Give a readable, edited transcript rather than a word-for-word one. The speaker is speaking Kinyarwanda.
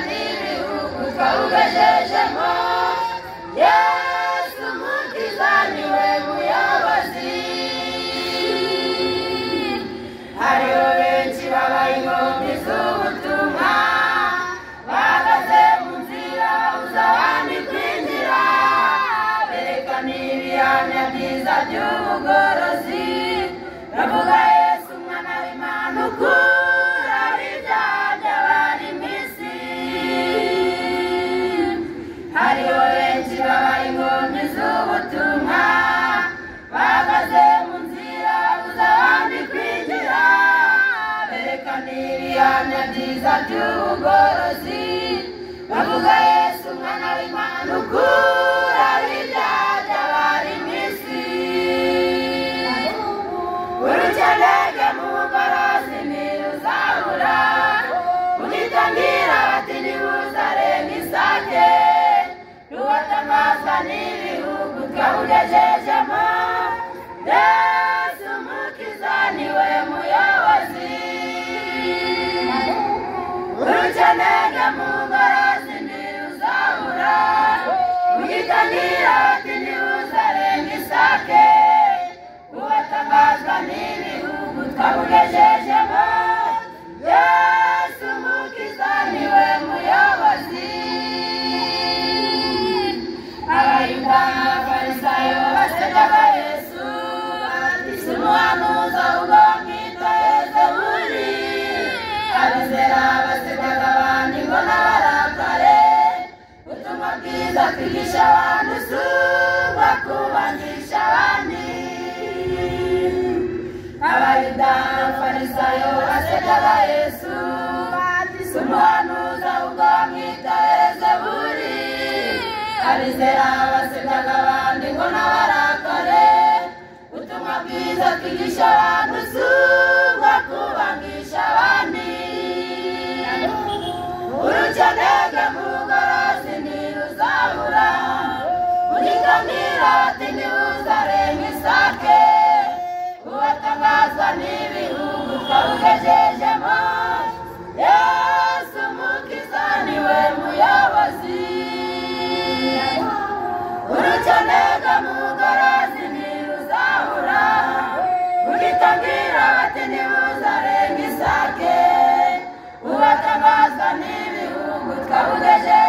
n'ibihugu twawugejejemo. Yesu Umukiza niwe muyobozi. Hariho benshi babaye inkomyi z'ubutumwa, bahagaze mu nzira babuza abandi kwinjira, berekana ibihamya byiza by'ubugorozi, bavuga Yesu umwana w'Imana ukura ibyaha by'abari mu isi. Hariho benshi babaye inkomyi z'ubutumwa, bahagaze mu nzira babuza abandi kwinjira, berekana ibihamya byiza by'ubugorozi, bavuga Yesu umwana w'Imana ukura ibyaha by'abari mu isi. Urukenege mu bugorozi ntiruzabura, unitangira bati ntibuzarenga isake, rubatamazwa n'ibihugu twawugejejemo. Yesu Umukiza niwe muyobozi. Urukenege mu bugorozi ntiruzabura, unitangira bati ntibuzarenga isake, rubatamazwa n'ibihugu twawugejejemo. Yesu Umukiza niwe muyobozi. Abayuda n'abafarisayo basekaga Yesu, bati si umuhanuzi ahubwo bamwita Yezebuli. Abizera basekaga abandi ngo n'abarakare, ubutumwa bwiza twigisha abantu si ubwo kubangisha abandi. Abayuda n'abafarisayo basekaga Yesu, bati si umuhanuzi ahubwo bamwita Yezebuli. Abizera basekaga abandi ngo n'abarakare, ubutumwa bwiza twigisha abantu si ubwo kubangisha abandi. Urukenege mu bugorozi ntiruzabura, unitangira bati ntibuzarenga isake, ubatangazwa n'ibihugu twawugejejemo. Yesu Umukiza niwe muyobozi. Urukenege mu bugorozi ntiruzabura, unitangira bati ntibuzarenga isake, ubatangazwa n'ibihugu twawugejejemo.